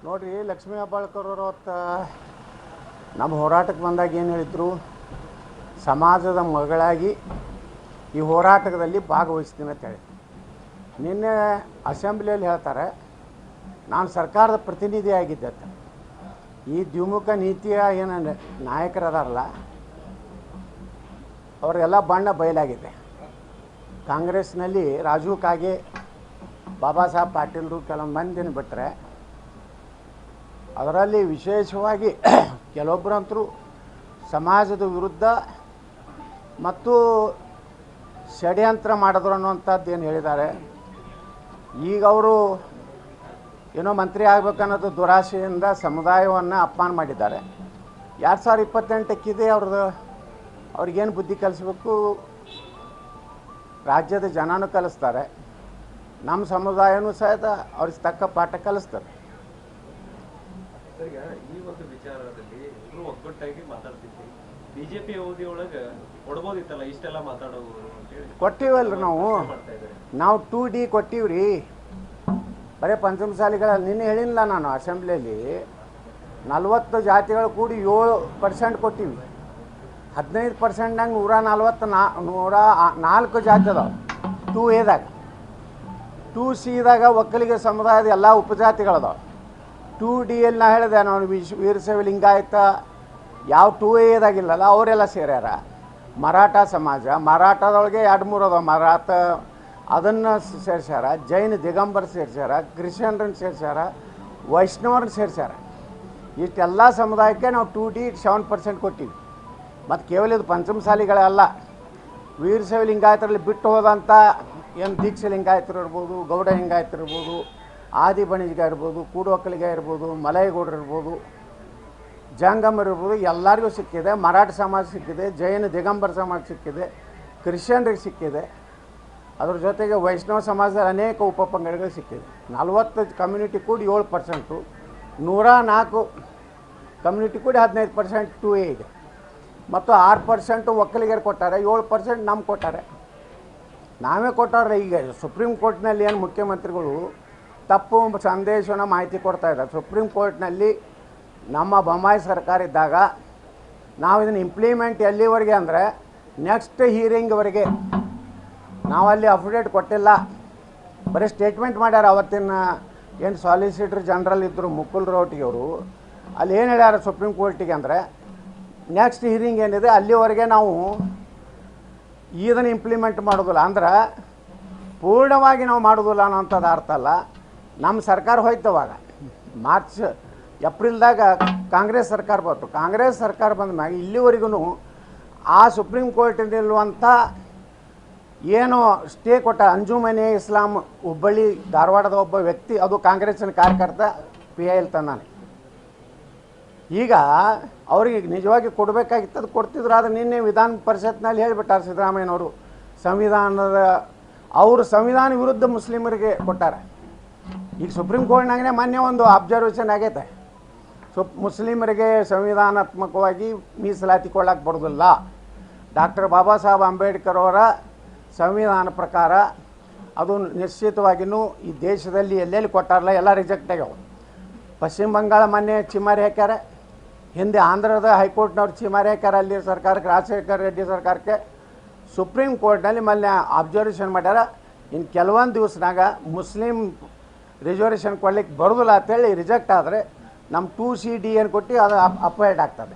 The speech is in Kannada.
ನೋಡಿರಿ, ಲಕ್ಷ್ಮೀ ಹೆಬ್ಬಾಳ್ಕರ್ ಅವರು ಅವತ್ತು ನಮ್ಮ ಹೋರಾಟಕ್ಕೆ ಬಂದಾಗ ಏನು ಹೇಳಿದರು, ಸಮಾಜದ ಮಗಳಾಗಿ ಈ ಹೋರಾಟದಲ್ಲಿ ಭಾಗವಹಿಸ್ತೀನಿ ಅಂತ ಹೇಳಿ. ನಿನ್ನೆ ಅಸೆಂಬ್ಲಿಯಲ್ಲಿ ಹೇಳ್ತಾರೆ, ನಾನು ಸರ್ಕಾರದ ಪ್ರತಿನಿಧಿ ಆಗಿದ್ದೆ ಅಂತ. ಈ ದ್ವಿಮುಖ ನೀತಿಯ ಏನು ನಾಯಕರದಾರಲ್ಲ, ಅವರೆಲ್ಲ ಬಣ್ಣ ಬಯಲಾಗಿದೆ. ಕಾಂಗ್ರೆಸ್ನಲ್ಲಿ ರಾಜೀವ್ ಕಾಗೆ, ಬಾಬಾ ಸಾಹೇಬ್ ಪಾಟೀಲ್ರು ಕೆಲವೊಂದು ಮಂದಿನ ಬಿಟ್ಟರೆ, ಅದರಲ್ಲಿ ವಿಶೇಷವಾಗಿ ಕೆಲವೊಬ್ಬರಂತರೂ ಸಮಾಜದ ವಿರುದ್ಧ ಮತ್ತು ಷಡ್ಯಂತ್ರ ಮಾಡಿದ್ರು ಅನ್ನುವಂಥದ್ದು ಏನು ಹೇಳಿದ್ದಾರೆ. ಈಗ ಅವರು ಏನೋ ಮಂತ್ರಿ ಆಗಬೇಕನ್ನೋದು ದುರಾಶೆಯಿಂದ ಸಮುದಾಯವನ್ನು ಅಪಮಾನ ಮಾಡಿದ್ದಾರೆ. 2028ಕ್ಕಿದೆ ಅವ್ರದ್ದು. ಅವ್ರಿಗೇನು ಬುದ್ಧಿ ಕಲಿಸ್ಬೇಕು, ರಾಜ್ಯದ ಜನನೂ ಕಲಿಸ್ತಾರೆ, ನಮ್ಮ ಸಮುದಾಯನೂ ಸಹಿತ ಅವ್ರಿಗೆ ತಕ್ಕ ಪಾಠ ಕಲಿಸ್ತಾರೆ. ಈ ಒಂದು ವಿಚಾರದಲ್ಲಿ ಇಬ್ಬರು ಒಗ್ಗಟ್ಟಾಗಿ ಮಾತಾಡ್ತಿದ್ವಿ. ಬಿಜೆಪಿ ಅವಧಿ ಒಳಗೆ ಕೊಡ್ಬೋದಿತ್ತಲ್ಲ ಇಷ್ಟೆಲ್ಲ ಮಾತಾಡೋದು ಅಂತೇಳಿ. ಕೊಟ್ಟಿವಲ್ರಿ ನಾವು 2D ಕೊಟ್ಟಿವ್ರಿ. ಬರೀ ಪಂಚಮಸಾಲಿಗಳಲ್ಲಿ ನಿನ್ನೆ ಹೇಳಿಲ್ಲ ನಾನು ಅಸೆಂಬ್ಲಿಯಲ್ಲಿ 40 ಜಾತಿಗಳು ಕೂಡಿ 7% ಕೊಟ್ಟಿವಿ. 15%ನಾಗ 104 ಜಾತಿ ಅದಾವೆ 2Aದಾಗ. 2Cದಾಗ ಒಕ್ಕಲಿಗ ಸಮುದಾಯದ ಎಲ್ಲ ಉಪಜಾತಿಗಳದಾವೆ. 2Dಯಲ್ಲಿ ನಾ ಹೇಳಿದೆ, ನಾವು ವೀರಶೈವ ಲಿಂಗಾಯತ ಯಾವ 2Aದಾಗಿಲ್ಲಲ್ಲ ಅವರೆಲ್ಲ ಸೇರ್ಯಾರ. ಮರಾಠ ಸಮಾಜ, ಮರಾಠದೊಳಗೆ 2-3 ಅದಾವೆ ಮರಾಠ, ಅದನ್ನು ಸೇರ್ಸ್ಯಾರ. ಜೈನ ದಿಗಂಬರ್ ಸೇರ್ಸ್ಯಾರ, ಕ್ರಿಶ್ಚಿಯನ್ರನ್ನ ಸೇರ್ಸ್ಯಾರ, ವೈಷ್ಣವ್ರನ್ನ ಸೇರ್ಸ್ಯಾರ. ಇಷ್ಟೆಲ್ಲ ಸಮುದಾಯಕ್ಕೆ ನಾವು 2D 7% ಕೊಟ್ಟಿವಿ. ಮತ್ತು ಕೇವಲ ಇದು ಪಂಚಮಸಾಲಿಗಳಲ್ಲ, ವೀರಶೈವ ಲಿಂಗಾಯತರಲ್ಲಿ ಬಿಟ್ಟು ಹೋದಂಥ ಏನು ದೀಕ್ಷೆ ಲಿಂಗಾಯತರು ಇರ್ಬೋದು, ಗೌಡ ಲಿಂಗಾಯತರು ಇರ್ಬೋದು, ಆದಿ ಬಣಿಜ್ಗ ಇರ್ಬೋದು, ಕೂಡು ಒಕ್ಕಲಿಗ ಇರ್ಬೋದು, ಮಲೈಗೌಡರು ಇರ್ಬೋದು, ಜಂಗಮರು ಇರ್ಬೋದು, ಎಲ್ಲರಿಗೂ ಸಿಕ್ಕಿದೆ. ಮರಾಠ ಸಮಾಜ ಸಿಕ್ಕಿದೆ, ಜೈನ ದಿಗಂಬರ ಸಮಾಜ ಸಿಕ್ಕಿದೆ, ಕ್ರಿಶ್ಚಿಯನ್ರಿಗೆ ಸಿಕ್ಕಿದೆ. ಅದ್ರ ಜೊತೆಗೆ ವೈಷ್ಣವ ಸಮಾಜದ ಅನೇಕ ಉಪಪಂಗಡಗಳು ಸಿಕ್ಕಿದೆ. 40 ಕಮ್ಯುನಿಟಿ ಕೂಡಿ 7%, 104 ಕಮ್ಯುನಿಟಿ ಕೂಡಿ 15% 2A ಇದೆ. ಮತ್ತು 6% ಒಕ್ಕಲಿಗರು ಕೊಟ್ಟಾರೆ, 7% ನಮ್ಗೆ ಕೊಟ್ಟಾರೆ. ನಾವೇ ಕೊಟ್ಟಾರೆ. ಈಗ ಸುಪ್ರೀಂ ಕೋರ್ಟ್ನಲ್ಲಿ ಏನು ಮುಖ್ಯಮಂತ್ರಿಗಳು ತಪ್ಪು ಸಂದೇಶನ ಮಾಹಿತಿ ಕೊಡ್ತಾ ಇದ್ದಾರೆ. ಸುಪ್ರೀಂ ಕೋರ್ಟ್ನಲ್ಲಿ ನಮ್ಮ ಬೊಮ್ಮಾಯಿ ಸರ್ಕಾರ ಇದ್ದಾಗ ನಾವು ಇದನ್ನು ಇಂಪ್ಲಿಮೆಂಟ್ ಎಲ್ಲಿವರೆಗೆ ಅಂದರೆ ನೆಕ್ಸ್ಟ್ ಹೀರಿಂಗ್ವರೆಗೆ ನಾವಲ್ಲಿ ಅಫಿಡೇಟ್ ಕೊಟ್ಟಿಲ್ಲ, ಬರೀ ಸ್ಟೇಟ್ಮೆಂಟ್ ಮಾಡ್ಯಾರ. ಅವತ್ತಿನ ಏನು ಸಾಲಿಸಿಟರ್ ಜನರಲ್ ಇದ್ದರು ಮುಕುಲ್ ರೋಹ್ಟಗಿಯವರು, ಅಲ್ಲಿ ಏನು ಹೇಳ್ಯಾರ ಸುಪ್ರೀಂ ಕೋರ್ಟಿಗೆ ಅಂದರೆ ನೆಕ್ಸ್ಟ್ ಹೀರಿಂಗ್ ಏನಿದೆ ಅಲ್ಲಿವರೆಗೆ ನಾವು ಇದನ್ನು ಇಂಪ್ಲಿಮೆಂಟ್ ಮಾಡೋದಿಲ್ಲ. ಅಂದ್ರೆ ಪೂರ್ಣವಾಗಿ ನಾವು ಮಾಡೋದಿಲ್ಲ ಅನ್ನೋಂಥದ್ದು ಅರ್ಥ ಅಲ್ಲ. ನಮ್ಮ ಸರ್ಕಾರ ಹೋಯ್ತವಾಗ ಏಪ್ರಿಲ್ದಾಗ ಕಾಂಗ್ರೆಸ್ ಸರ್ಕಾರ ಬಂತು. ಕಾಂಗ್ರೆಸ್ ಸರ್ಕಾರ ಬಂದ ಮ್ಯಾಗ ಇಲ್ಲಿವರೆಗೂ ಆ ಸುಪ್ರೀಂ ಕೋರ್ಟಿನಲ್ಲಿರುವಂಥ ಏನು ಸ್ಟೇ ಕೊಟ್ಟ ಅಂಜುಮನೆ ಇಸ್ಲಾಂ ಹುಬ್ಬಳ್ಳಿ ಧಾರವಾಡದ ಒಬ್ಬ ವ್ಯಕ್ತಿ, ಅದು ಕಾಂಗ್ರೆಸ್ಸಿನ ಕಾರ್ಯಕರ್ತ PIL ತಂದಾನೆ. ಈಗ ಅವ್ರಿಗೆ ನಿಜವಾಗಿ ಕೊಡಬೇಕಾಗಿತ್ತು, ಅದು ಕೊಡ್ತಿದ್ರು. ಆದರೆ ನಿನ್ನೆ ವಿಧಾನ ಪರಿಷತ್ನಲ್ಲಿ ಹೇಳಿಬಿಟ್ಟಾರೆ ಸಿದ್ದರಾಮಯ್ಯನವರು, ಅವರು ಸಂವಿಧಾನ ವಿರುದ್ಧ ಮುಸ್ಲಿಮರಿಗೆ ಕೊಟ್ಟಾರೆ. ಈಗ ಸುಪ್ರೀಂ ಕೋರ್ಟ್ನಾಗೇ ಮೊನ್ನೆ ಒಂದು ಅಬ್ಸರ್ವೇಷನ್ ಆಗೈತೆ, ಮುಸ್ಲಿಮರಿಗೆ ಸಂವಿಧಾನಾತ್ಮಕವಾಗಿ ಮೀಸಲಾತಿ ಕೊಡಕ್ಕೆ ಬರೋದಿಲ್ಲ. ಡಾಕ್ಟರ್ ಬಾಬಾ ಸಾಹೇಬ್ ಅಂಬೇಡ್ಕರ್ ಅವರ ಸಂವಿಧಾನ ಪ್ರಕಾರ ಅದು ನಿಶ್ಚಿತವಾಗಿಯೂ ಈ ದೇಶದಲ್ಲಿ ಎಲ್ಲೆಲ್ಲಿ ಕೊಟ್ಟಾರಲ್ಲ ಎಲ್ಲ ರಿಜೆಕ್ಟ್ ಆಗ್ಯಾವ. ಪಶ್ಚಿಮ ಬಂಗಾಳ ಮೊನ್ನೆ ಚಿಮಾರಿ ಹಾಕ್ಯಾರ, ಹಿಂದೆ ಆಂಧ್ರದ ಹೈಕೋರ್ಟ್ನವ್ರು ಚಿಮಾರಿ ಹಾಕ್ಯಾರ ಅಲ್ಲಿ ಸರ್ಕಾರಕ್ಕೆ, ರಾಜಶೇಖರ್ ರೆಡ್ಡಿ ಸರ್ಕಾರಕ್ಕೆ. ಸುಪ್ರೀಂ ಕೋರ್ಟ್ನಲ್ಲಿ ಮೊನ್ನೆ ಅಬ್ಸರ್ವೇಷನ್ ಮಾಡ್ಯಾರ, ಇನ್ನು ಕೆಲವೊಂದು ದಿವಸನಾಗ ಮುಸ್ಲಿಂ ರಿಸರ್ವೇಷನ್ ಕೊಡ್ಲಿಕ್ಕೆ ಬರೋದಿಲ್ಲ ಅಂತೇಳಿ ರಿಜೆಕ್ಟ್ ಆದರೆ ನಮ್ಮ 2CD ಏನು ಕೊಟ್ಟು ಅದು ಅಪಾಯಿಂಟ್ ಆಗ್ತದೆ.